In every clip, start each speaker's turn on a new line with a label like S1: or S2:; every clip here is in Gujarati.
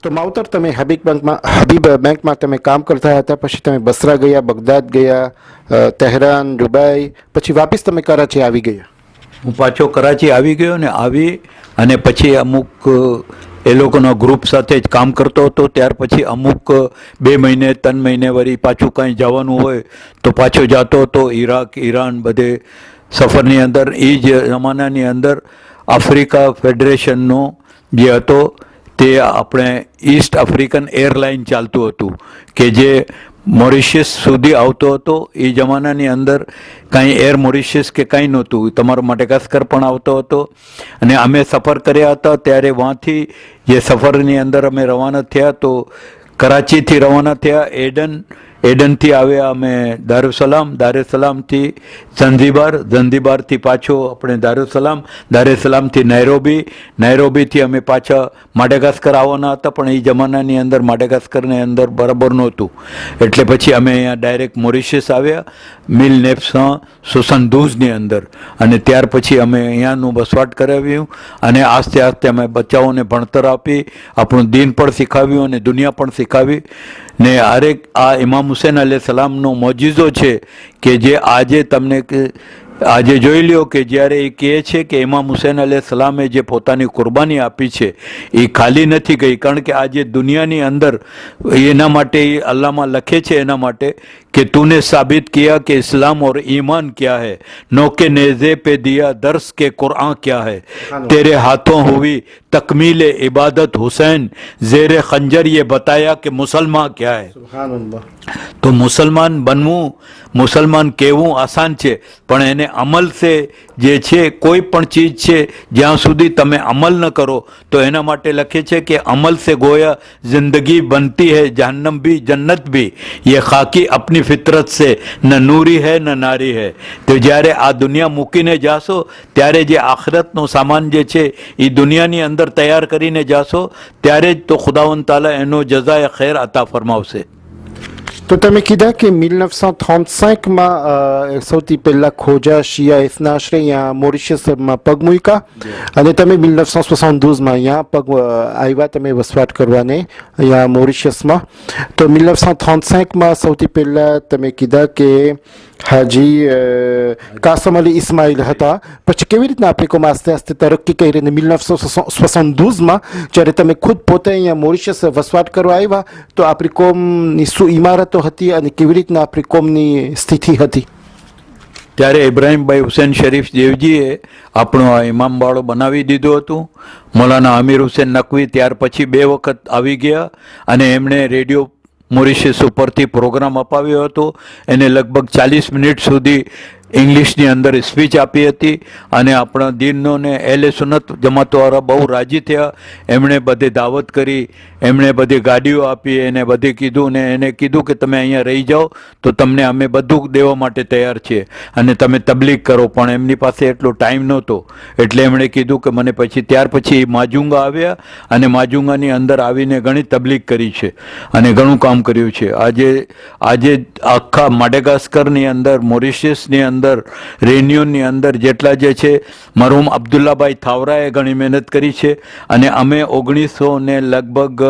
S1: તો માવતર તમે હબીબ બેંકમાં તમે કામ કરતા હતા, પછી તમે બસરા ગયા, બગદાદ ગયા, તહેરાન, દુબઈ, પછી વાપસ તમે કરાચી આવી ગયા.
S2: હું પાછો કરાચી આવી ગયો ને આવી અને પછી અમુક એ લોકોના ગ્રુપ સાથે જ કામ કરતો હતો. ત્યાર પછી અમુક 2 મહિને 3 મહિને વળી પાછું કાંઈ જવાનું હોય તો પાછો જતો હતો. ઈરાક, ઈરાન બધે સફરની અંદર. એ જ જમાનાની અંદર આફ્રિકા ફેડરેશનનો જે હતો તે આપણે ઈસ્ટ આફ્રિકન એરલાઇન ચાલતું હતું કે જે મોરિશિયસ સુધી આવતો હતો. એ જમાનાની અંદર કાંઈ એર મોરિશિયસ કે કાંઈ નહોતું. તમારો માડેગાસ્કર પણ આવતો હતો અને અમે સફર કર્યા હતા. ત્યારે વहाँથી જે સફરની અંદર અમે રવાના થયા તો કરાચીથી રવાના થયા એડનથી આવ્યા અમે દારુસલામથી ઝંઝીબારથી પાછો આપણે દારુસલામથી નૈરોબીથી અમે પાછા માડેગાસ્કર આવવાના હતા. પણ એ જમાનાની અંદર માડેગાસ્કરની અંદર બરાબર નહોતું એટલે પછી અમે અહીંયા ડાયરેક્ટ મોરિશિયસ આવ્યા 1972ની અંદર. અને ત્યાર પછી અમે અહીંયાનું વસવાટ કરાવ્યું અને આસ્તે આસ્તે અમે બચ્ચાઓને ભણતર આપી, આપણું દીન પણ શીખાવ્યું અને દુનિયા પણ શીખાવી. ને હરેક આ ઇમામ હુસૈન અલૈહિસ્સલામનો મોજીઝો છે કે જે આજે જોઈ લ્યો કે જ્યારે એ કહે છે કે ઇમામ હુસૈન અલૈહિસ્સલામે જે પોતાની કુરબાની આપી છે એ ખાલી નથી ગઈ. કારણ કે આજે દુનિયાની અંદર એના માટે અલ્લાહમાં લખે છે એના માટે कि तूने साबित किया कि इस्लाम और ईमान क्या है, नौके नेज़े पे दिया दर्स के कुरान क्या है, तेरे हाथों हुई तकमील इबादत हुसैन, ज़ेरे खंजर ये बताया कि मुसलमान क्या है. तो मुसलमान बनવું, મુસલમાન કહેવું આસાન છે પણ એને અમલ સે જે છે કોઈ પણ ચીજ છે જ્યાં સુધી તમે અમલ ન કરો તો એના માટે લખે છે કે અમલ સે ગોયા જિંદગી બનતી है जहन्नम भी जन्नत भी, ये खाकी अपनी फितरत से न नूरी है न नारी है. તો જ્યારે આ દુનિયા મૂકીને જાશો ત્યારે જે આખરતનો સામાન જે છે એ દુનિયાની અંદર તૈયાર કરીને જાશો ત્યારે જ તો ખુદાવંદ તાલા એનો જઝાએ ખૈર અતા ફરમાવશે.
S1: તો તમે કીધા કે 1935માં સૌથી પહેલા ખોજા શિયા ઇથના આશરે અહીંયા મોરિશિયસમાં પગ મૂક્યા અને તમે 1972માં અહીંયા પગ આવ્યા તમે વસવાટ કરવાને અહીંયા મોરિશિયસમાં. તો 1935માં સૌથી પહેલાં તમે કીધા કે હાજી કાસમ અલી ઇસ્માઇલ હતા. પછી કેવી રીતના આફ્રિકામાં આસ્તે આસ્તે તરક્કી કરી અને 1972માં જ્યારે તમે ખુદ પોતે અહીંયા મોરિશિયસ વસવાટ કરવા આવ્યા તો આફ્રિકોમની શું ઇમારતો હતી અને કેવી રીતના આફ્રિકોમની સ્થિતિ હતી?
S2: ત્યારે ઇબ્રાહીમભાઈ હુસેન શરીફ દેવજીએ આપણો આ ઇમામબાળો બનાવી દીધું હતું. મૌલાના અમીર હુસેન નકવી ત્યાર પછી 2 વખત આવી ગયા અને એમણે રેડિયો મોરિશિયસ ઉપરથી પ્રોગ્રામ અપાવ્યો હતો. એને લગભગ 40 મિનિટ સુધી ઇંગ્લિશની અંદર સ્પીચ આપી હતી અને આપણા દીનોને એલે સુન્નત જમાતવાળા બહુ રાજી થયા. એમણે બધે દાવત કરી, એમણે બધી ગાડીઓ આપી, એને બધે કીધું ને એને કીધું કે તમે અહીંયા રહી જાઓ તો તમને અમે બધું દેવા માટે તૈયાર છીએ અને તમે તબલીગ કરો. પણ એમની પાસે એટલો ટાઈમ નહોતો એટલે એમણે કીધું કે મને ત્યાર પછી માજુંગા આવ્યા અને માજુંગાની અંદર આવીને ઘણી તબલીગ કરી છે અને ઘણું કામ કર્યું છે. આજે આખા માડેગાસ્કરની અંદર, મોરિશિયસની અંદર, રેન્યુનની અંદર જેટલા જે છે મરહુમ અબ્દુલ્લાભાઈ થાવરાએ ઘણી મહેનત કરી છે અને અમે 1900 લગભગ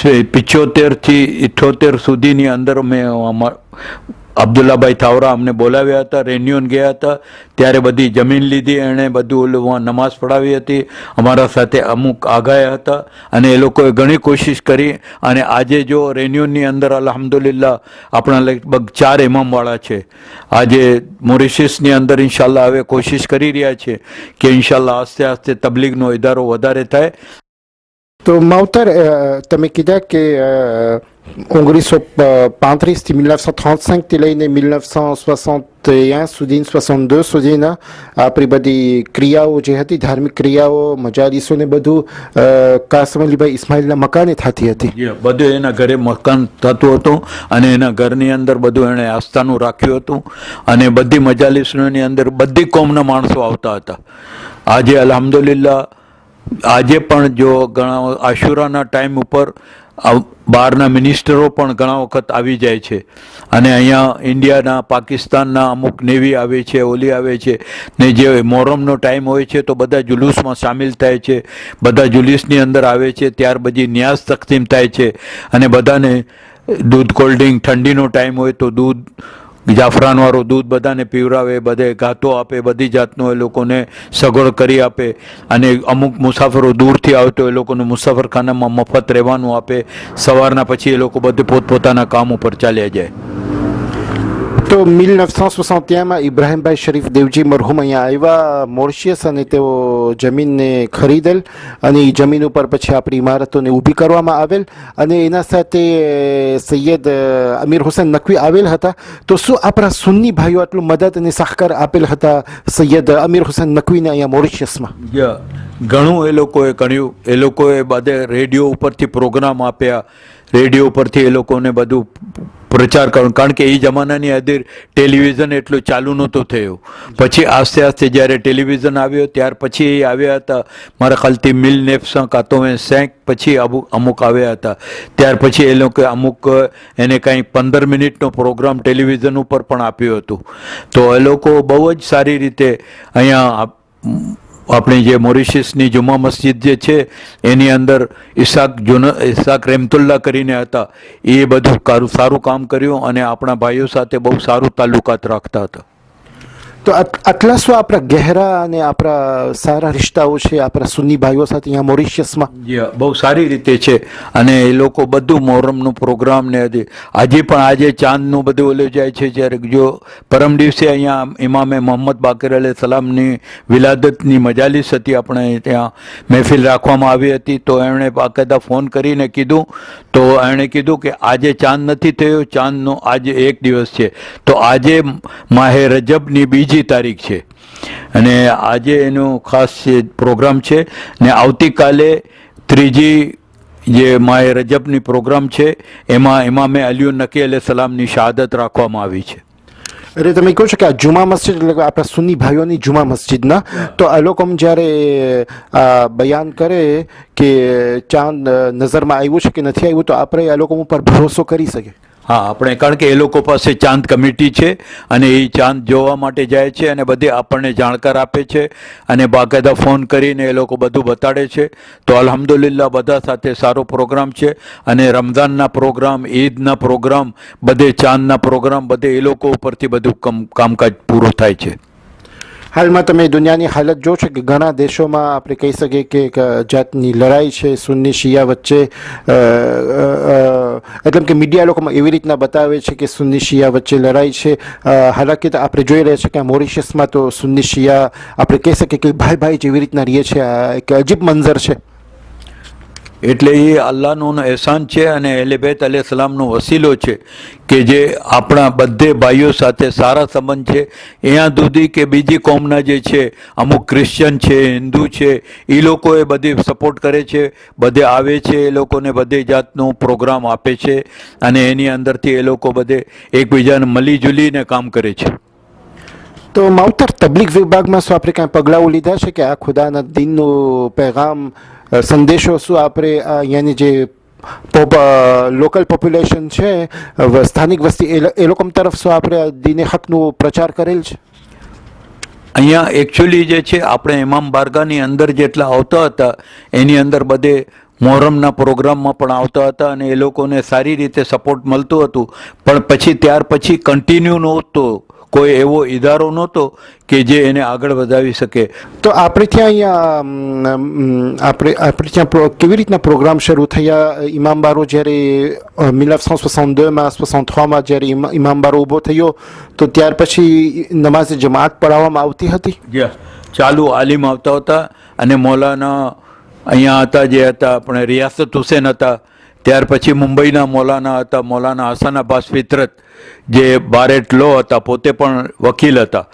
S2: 75 થી 78 સુધીની અંદર મેં અબ્દુલ્લાભાઈ થાવરા અમને બોલાવ્યા હતા. રેન્યુન ગયા હતા ત્યારે બધી જમીન લીધી, એણે બધું નમાઝ પઢાવી હતી. અમારા સાથે અમુક આગાયા હતા અને એ લોકોએ ઘણી કોશિશ કરી અને આજે જો રેન્યુનની અંદર અલ્હમ્દુલિલ્લાહ આપણા લગભગ 4 ઇમામવાળા છે. આજે મોરિશિયસની અંદર ઇન્શાલ્લાહ હવે કોશિશ કરી રહ્યા છે કે ઇન્શાલ્લાહ આસ્તે આસ્તે તબલીગનો ઇદારો વધારે થાય.
S1: તો માવતર તમે કીધા કે 1935 થી 1935 થી લઈને 1961 સુધી 62 સુધીના આપણી બધી ક્રિયાઓ જે હતી, ધાર્મિક ક્રિયાઓ, મજાલીસો ને બધું કાસમ અલીભાઈ ઇસ્માઇલના મકાને થતી હતી.
S2: બધું એના ઘરે મકાન થતું હતું અને એના ઘરની અંદર બધું એણે આસ્થાનું રાખ્યું હતું અને બધી મજાલીસોની અંદર બધી કોમના માણસો આવતા હતા. આજે અલ્હમ્દુલિલ્લાહ આજે પણ જો ઘણા આશુરાના ટાઈમ ઉપર બહારના મિનિસ્ટરો પણ ઘણા વખત આવી જાય છે અને અહીંયા ઇન્ડિયાના પાકિસ્તાનના અમુક નેવી આવે છે, ઓલી આવે છે ને જે મોહરમનો ટાઈમ હોય છે તો બધા જુલુસમાં સામેલ થાય છે, બધા જુલુસની અંદર આવે છે, ત્યાર પછી ન્યાસ તકસીમ થાય છે અને બધાને દૂધ, કોલ્ડ ડ્રિંક, ઠંડીનો ટાઈમ હોય તો દૂધ, જાફરાનવાળું દૂધ બધાને પીવરાવે, બધે ગાતો આપે, બધી જાતનો એ લોકોને સગવડ કરી આપે અને અમુક મુસાફરો દૂરથી આવે તો એ લોકોને મુસાફરખાનામાં મફત રહેવાનું આપે. સવારના પછી એ લોકો બધે પોતપોતાના કામ ઉપર ચાલ્યા જાય.
S1: તો 1961માં ઇબ્રાહીમભાઈ શરીફ દેવજી મરહુમ અહીંયા આવ્યા મોરિશિયસ અને તેઓ જમીનને ખરીદેલ અને એ જમીન ઉપર પછી આપણી ઇમારતોને ઊભી કરવામાં આવેલ અને એના સાથે સૈયદ અમીર હુસેન નકવી આવેલ હતા. તો શું આપણા સુન્ની ભાઈઓ આટલું મદદ અને સહકાર આપેલ હતા સૈયદ અમીર હુસેન નકવીને અહીંયા મોરિશિયસમાં?
S2: ઘણું એ લોકોએ કર્યું. એ લોકોએ બધે રેડિયો ઉપરથી પ્રોગ્રામ આપ્યા, રેડિયો ઉપરથી એ લોકોને બધું પ્રચાર કરવાનો, કારણ કે એ જમાનાની અંદર ટેલિવિઝન એટલું ચાલુ નહોતું થયું. પછી આસ્તે આસ્તે જ્યારે ટેલિવિઝન આવ્યો ત્યાર પછી એ આવ્યા હતા, મારા ખ્યાલથી 1985 પછી અમુક આવ્યા હતા. ત્યાર પછી એ લોકો અમુક એને કાંઈ 15 મિનિટનો પ્રોગ્રામ ટેલિવિઝન ઉપર પણ આપ્યું હતું. તો એ લોકો બહુ જ સારી રીતે અહીંયા આપણી જે મોરિશિયસની જુમા મસ્જિદ જે છે એની અંદર ઇસાક રહેમતુલ્લા કરીને હતા, એ બધું સારું કામ કર્યું અને આપણા ભાઈઓ સાથે બહુ સારું તાલ્લુકાત રાખતા હતા.
S1: તો આટલા શું આપણા ગહેરા અને આપણા સારા રિશ્તાઓ છે આપણા સુન્ની ભાઈઓ સાથે અહીંયા મોરિશિયસમાં?
S2: બહુ સારી રીતે છે અને એ લોકો બધું મોહરમનું પ્રોગ્રામ ને આજે પણ આજે ચાંદનું બધું ઓલે જાય છે. જ્યારે જો પરમ દિવસે અહીંયા ઇમામે મોહમ્મદ બાકર અલૈહિ સલામની વિલાદતની મજાલિસ હતી, આપણે ત્યાં મહેફિલ રાખવામાં આવી હતી. તો એમણે બાકાયદા ફોન કરીને કીધું, તો એણે કીધું કે આજે ચાંદ નથી થયો, ચાંદનો આજે એક દિવસ છે. તો આજે માહે રજબની બીજી તારીખ છે અને આજે એનો ખાસ પ્રોગ્રામ છે ને આવતીકાલે ત્રીજી જે માહે રજબની પ્રોગ્રામ છે એમાં ઇમામે અલી નકી અલૈહિ સલામની શહાદત રાખવામાં આવી છે.
S1: અરે તમે કહો છો કે આ જુમા મસ્જિદ એટલે આપણા સુન્ની ભાઈઓની જુમા મસ્જિદના, તો આ લોકો જ્યારે બયાન કરે કે ચાંદ નજરમાં આવ્યું છે કે નથી આવ્યું તો આપણે આ લોકો ઉપર ભરોસો કરી શકીએ?
S2: હા, આપણે કારણ કે એ લોકો પાસે ચાંદ કમિટી છે અને એ ચાંદ જોવા માટે જાય છે અને બધે આપણને જાણકાર આપે છે અને બાકાયદા ફોન કરીને એ લોકો બધું બતાડે છે. તો અલ્હમ્દુલિલ્લાહ બધા સાથે સારો પ્રોગ્રામ છે અને રમઝાનના પ્રોગ્રામ, ઈદના પ્રોગ્રામ, બધે ચાંદના પ્રોગ્રામ, બધે એ લોકો ઉપરથી બધું કામકાજ પૂરું થાય છે.
S1: હાલમાં તમે દુનિયાની હાલત જો છો કે ઘણા દેશોમાં આપણે કહી શકીએ કે એક જાતની લડાઈ છે સુન્ની શિયા વચ્ચે, એટલે કે મીડિયા લોકોમાં એવી રીતના બતાવે છે કે સુન્ની શિયા વચ્ચે લડાઈ છે. હાલાકી તો આપણે જોઈ રહ્યા છીએ કે મોરિશિયસમાં તો સુન્ની શિયા આપણે કહી શકીએ કે ભાઈ ભાઈ જેવી રીતના રહીએ છે. આ એક અજીબ મંઝર છે.
S2: એટલે એ અલ્લાહનું એહસાન છે અને અહલે બેત અલૈહિ સલામનો વસીલો છે કે જે આપણા બધે ભાઈઓ સાથે સારા સંબંધ છે. અહીંયા સુધી કે બીજી કોમના જે છે, અમુક ક્રિશ્ચન છે, હિન્દુ છે, એ લોકો એ બધી સપોર્ટ કરે છે, બધે આવે છે, એ લોકોને બધે જાતનું પ્રોગ્રામ આપે છે અને એની અંદરથી એ લોકો બધે એકબીજાને મળી જુલીને કામ કરે છે.
S1: તો માવતર તબલીગ વિભાગમાં શું આપણે કાંઈ પગલાઓ લીધા છે કે આ ખુદાના દીનનું પેગામ સંદેશો શું આપણે અહીંયાની જે લોકલ પોપ્યુલેશન છે, સ્થાનિક વસ્તી, એ લોકો તરફ શું આપણે દીને હકનું પ્રચાર કરેલ છે?
S2: અહીંયા એકચ્યુઅલી જે છે આપણે ઇમામ બારગાહની અંદર જેટલા આવતા હતા એની અંદર બધે મોહરમના પ્રોગ્રામમાં પણ આવતા હતા અને એ લોકોને સારી રીતે સપોર્ટ મળતું હતું. પણ પછી ત્યાર પછી કન્ટિન્યુ નહોતો, કોઈ એવો ઇદારો નહોતો કે જે એને આગળ વધાવી શકે.
S1: તો આપણે ત્યાં અહીંયા આપણે ત્યાં કેવી રીતના પ્રોગ્રામ શરૂ થયા? ઇમામ બારો જ્યારે 1962માં 63માં જ્યારે ઇમામ બારો ઊભો થયો તો ત્યાર પછી નમાઝ જમાત પઢાવવામાં આવતી હતી?
S2: ચાલુ આલિમ આવતા હતા અને મૌલાના અહીંયા હતા જે હતા આપણે રિયાસત હુસેન હતા, ત્યાર પછી મુંબઈના મૌલાના હતા, મૌલાના હસન અબ્બાસ ફિતરત, જે બારેટ લો હતા, પોતે પણ વકીલ હતા,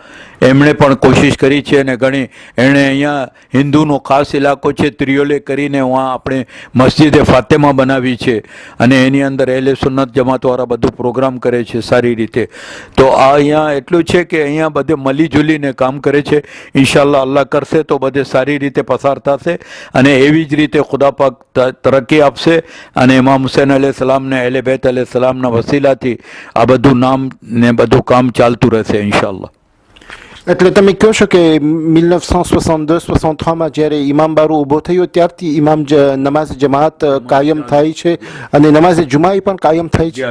S2: એમણે પણ કોશિશ કરી છે અને ઘણી એણે અહીંયા હિન્દુનો ખાસ ઇલાકો છે ત્રિયોલે કરીને વहाँ આપણે મસ્જિદે ફાતેમા બનાવી છે અને એની અંદર અહેલે સુન્નત જમાતવાળા બધું પ્રોગ્રામ કરે છે સારી રીતે. તો આ અહીંયા એટલું છે કે અહીંયા બધે મળી જુલીને કામ કરે છે. ઇન્શાલ્લાહ અલ્લાહ કરશે તો બધે સારી રીતે પસાર થશે અને એવી જ રીતે ખુદા પાક તરક્કી આપશે અને ઇમામ હુસૈન અલૈહિસ્સલામને અહેલે બેત અલૈહિસ્સલામના વસીલાથી આ બધું નામ ને બધું કામ ચાલતું રહેશે ઇન્શાલ્લાહ.
S1: એટલે તમે કહો છો કે 1962-63માં જ્યારે ઇમામ બારો ઊભો થયો ત્યારથી નમાઝ જમાત કાયમ થાય છે અને નમાઝે જુમાઈ પણ કાયમ થાય છે.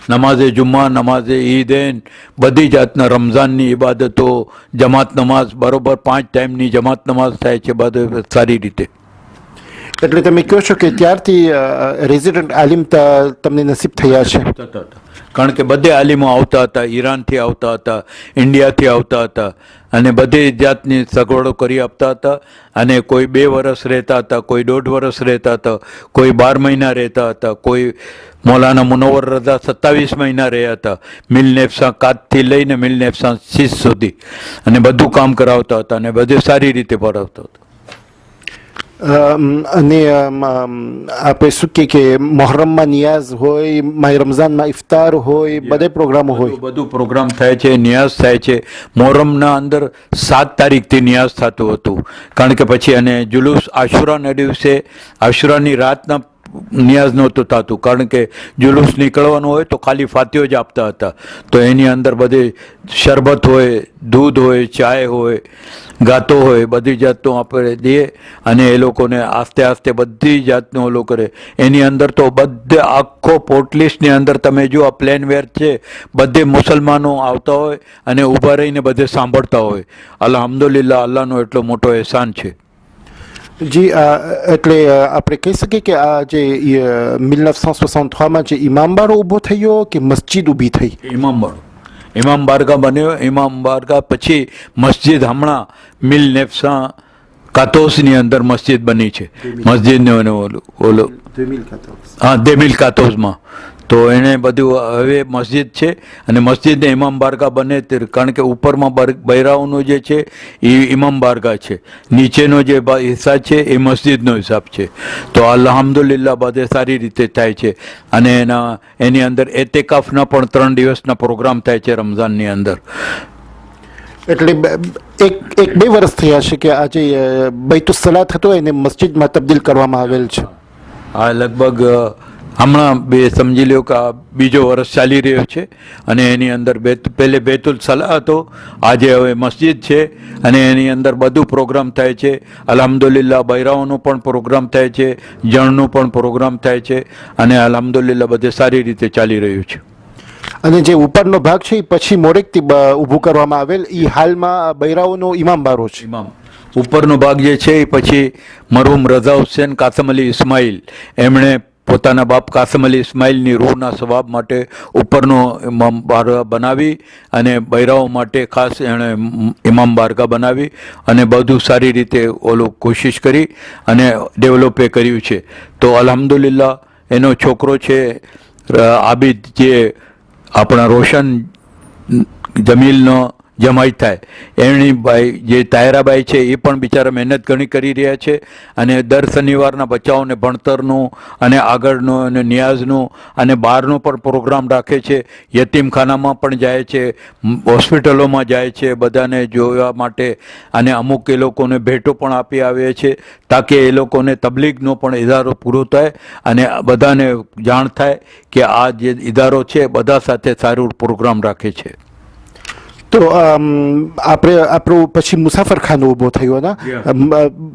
S2: નમાઝે જુમ્મા, નમાઝે ઈદેન, બધી જાતના રમઝાનની ઇબાદતો, જમાત નમાઝ બરોબર 5 ટાઈમની જમાત નમાઝ થાય છે બધું સારી રીતે.
S1: એટલે તમે કહો છો કે ત્યારથી રેઝિડન્ટ આલિમ તમને નસીબ થયા છે.
S2: કારણ કે બધે આલિમો આવતા હતા, ઈરાનથી આવતા હતા, ઇન્ડિયાથી આવતા હતા અને બધી જાતની સગવડો કરી આપતા હતા અને કોઈ 2 વર્ષ રહેતા હતા, કોઈ 1.5 વર્ષ રહેતા હતા, કોઈ 12 મહિના રહેતા હતા, કોઈ મૌલાના મુનવ્વર રઝા 27 મહિના રહ્યા હતા, મિલનેફસા કાતથી લઈને મિલનેફસા 6 સુધી અને બધું કામ કરાવતા હતા અને બધે સારી રીતે ભરાવતા હતા.
S1: અને આપણે શું કે મોહરમમાં નિયાઝ હોય, માય રમઝાનમાં ઇફતાર હોય, બધે પ્રોગ્રામો હોય,
S2: બધું પ્રોગ્રામ થાય છે, નિયાઝ થાય છે. મોહરમના અંદર 7 તારીખથી નિયાઝ થતું હતું કારણ કે પછી અને જુલુસ આશુરાના દિવસે આશુરાની રાતના નિયાઝ નહોતું થતું કારણ કે જુલુસ નીકળવાનું હોય તો ખાલી ફાતિહો જ આપતા હતા. તો એની અંદર બધે શરબત હોય, દૂધ હોય, ચાય હોય, ગાતો હોય, બધી જાતનું આપણે દઈએ અને એ લોકોને આસ્તે આસ્તે બધી જાતનું ઓલો કરે. એની અંદર તો બધે આખો પોર્ટલિસ્ટની અંદર તમે જો આ પ્લેન વેર છે બધે મુસલમાનો આવતા હોય અને ઊભા રહીને બધે સાંભળતા હોય. અલ્હમ્દુલિલ્લાહ, અલ્લાહનો એટલો મોટો એહસાન છે.
S1: જી, એટલે આપણે કહી શકીએ કે આ જે 1963માં જે ઇમામ બારો ઊભો થયો કે મસ્જિદ ઊભી થઈ?
S2: ઇમામ બારગાહ બન્યો. ઇમામ બારગાહ પછી મસ્જિદ હમણાં મિલ નેફસા કાતોસની અંદર મસ્જિદ બની છે. મસ્જિદને ઓલો 2014માં તો એણે બધું હવે મસ્જિદ છે અને મસ્જિદને ઇમામ બારગાહ બને કારણ કે ઉપરમાં બૈરાઓનો જે છે એ ઇમામ બારગાહ છે, નીચેનો જે હિસ્સા છે એ મસ્જિદનો હિસાબ છે. તો અલ્હમ્દુલિલ્લાહ બધે સારી રીતે થાય છે અને એની અંદર એતેકાફના પણ 3 દિવસના પ્રોગ્રામ થાય છે રમઝાનની અંદર.
S1: એટલે 1-2 વર્ષ થયા છે કે આજે બૈતુસલાત હતો એને મસ્જિદમાં તબદીલ કરવામાં આવેલ છે.
S2: આ લગભગ હમણાં સમજી લો કે આ બીજો વર્ષ ચાલી રહ્યો છે અને એની અંદર પહેલે બેતુલ સલાહ હતો, આજે હવે મસ્જિદ છે અને એની અંદર બધું પ્રોગ્રામ થાય છે. અલ્હમ્દુલિલ્લાહ બૈરાઓનો પણ પ્રોગ્રામ થાય છે, જણનો પણ પ્રોગ્રામ થાય છે અને અલ્હમ્દુલિલ્લાહ બધે સારી રીતે ચાલી રહ્યું છે.
S1: અને જે ઉપરનો ભાગ છે એ પછી મોરેકથી ઊભું કરવામાં આવેલ એ હાલમાં બૈરાઓનો ઇમામ બારો છે.
S2: ઉપરનો ભાગ જે છે એ પછી મરહુમ રઝા હુસૈન કાસમ અલી ઇસ્માઇલ એમણે પોતાના બાપ કાસમ અલી ઇસ્માઇલની રૂહના સવાબ માટે ઉપરનો ઇમામ બારગાહ બનાવી અને બૈરાઓ માટે ખાસ એણે ઇમામ બારગાહ બનાવી અને બધું સારી રીતે ઓલું કોશિશ કરી અને ડેવલપે કર્યું છે. તો અલ્હમ્દુલિલ્લાહ એનો છોકરો છે આબિદ જે આપણા રોશન જમીલનો જમાઈ થાય એમની ભાઈ જે તાયરાબાઈ છે એ પણ બિચારા મહેનત ઘણી કરી રહ્યા છે અને દર શનિવારના બચ્ચાઓને ભણતરનું અને આગળનું અને નિયાઝનું અને બહારનો પણ પ્રોગ્રામ રાખે છે. યતીમખાનામાં પણ જાય છે, હોસ્પિટલોમાં જાય છે બધાને જોવા માટે અને અમુક એ લોકોને ભેટો પણ આપી આવે છે તાકે એ લોકોને તબલીગનો પણ ઇદારો પૂરો થાય અને બધાને જાણ થાય કે આ જે ઇદારો છે બધા સાથે સારું પ્રોગ્રામ રાખે છે.
S1: તો આપણો પછી મુસાફરખાનો ઊભો થયો ને,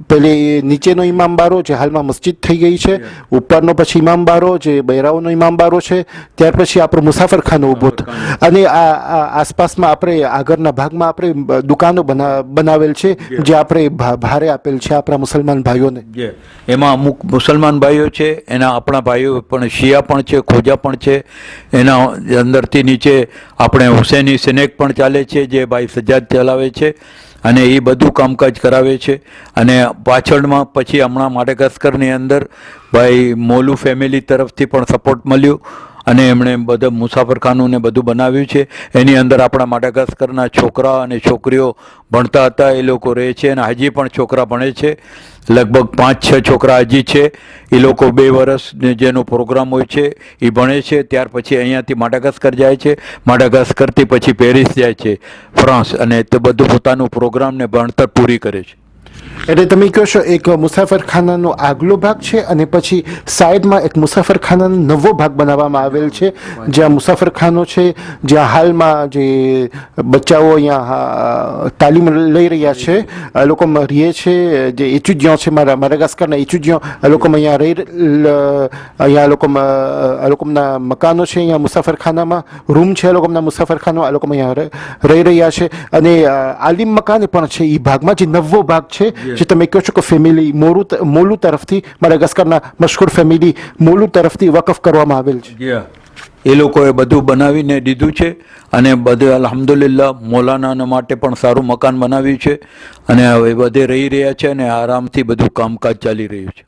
S1: પેલી નીચેનો ઇમામ બારો જે હાલમાં મસ્જિદ થઈ ગઈ છે, ઉપરનો પછી ઇમામ બારો જે બૈરાઓનો ઇમામ બારો છે, ત્યાર પછી આપણો મુસાફરખાનો ઊભો થયો અને આ આસપાસમાં આપણે આગળના ભાગમાં આપણે દુકાનો બનાવેલ છે જે આપણે ભારે આપેલ છે આપણા મુસલમાન ભાઈઓને.
S2: એમાં અમુક મુસલમાન ભાઈઓ છે, એના આપણા ભાઈઓ પણ શિયા પણ છે, ખોજા પણ છે. એના અંદરથી નીચે આપણે હુસૈની સિનેક પણ ચાલે છે જે ભાઈ સજ્જાદ ચલાવે છે અને એ બધું કામકાજ કરાવે છે. અને પાછળમાં પછી હમણાં માડેગાસ્કરની અંદર ભાઈ મોલુ ફેમિલી તરફથી પણ સપોર્ટ મળ્યું અને એમણે બધા મુસાફરખાનું ને બધું બનાવ્યું છે. એની અંદર આપણા માડાગાસ્કરના છોકરા અને છોકરીઓ ભણતા હતા, એ લોકો રહે છે, અને હજી પણ છોકરા ભણે છે. લગભગ 5-6 છોકરા હજી છે. એ લોકો 2 વર્ષ જેનો પ્રોગ્રામ હોય છે એ ભણે છે. ત્યાર પછી અહીંયાથી માડાગાસ્કર જાય છે, માડાગાસ્કરથી પછી પેરિસ જાય છે, ફ્રાન્સ, અને તે બધું પોતાનું પ્રોગ્રામ ને ભણતર પૂરી કરે છે.
S1: એટલે તમે કહો છો એક મુસાફરખાનાનો આગલો ભાગ છે અને પછી સાઈડમાં એક મુસાફરખાનાનો નવો ભાગ બનાવવામાં આવેલ છે, જ્યાં મુસાફરખાનો છે, જ્યાં હાલમાં જે બચ્ચાઓ અહીંયા તાલીમ લઈ રહ્યા છે, આ લોકો રહે છે, જે એચુજીઓ છે, માડાગાસ્કરના એચુજીઓ, આ લોકો અહીંયા અહીંયા આ લોકોના મકાનો છે, અહીંયા મુસાફરખાનામાં રૂમ છે, આ લોકોના મુસાફરખાનો, આ લોકો અહીંયા રહી રહ્યા છે. અને આલિમ મકાન પણ છે એ ભાગમાં, જે નવો ભાગ છે, જે તમે કહો છો કે ફેમિલી મોલુ તરફથી, માડાગાસ્કરના મશહૂર ફેમિલી મોલુ તરફથી વકફ કરવામાં આવેલ છે.
S2: એ લોકોએ બધું બનાવીને દીધું છે, અને બધે અલ્હમ્દુલિલ્લાહ મૌલાના માટે પણ સારું મકાન બનાવ્યું છે, અને હવે બધે રહી રહ્યા છે, અને આરામથી બધું કામકાજ ચાલી રહ્યું છે.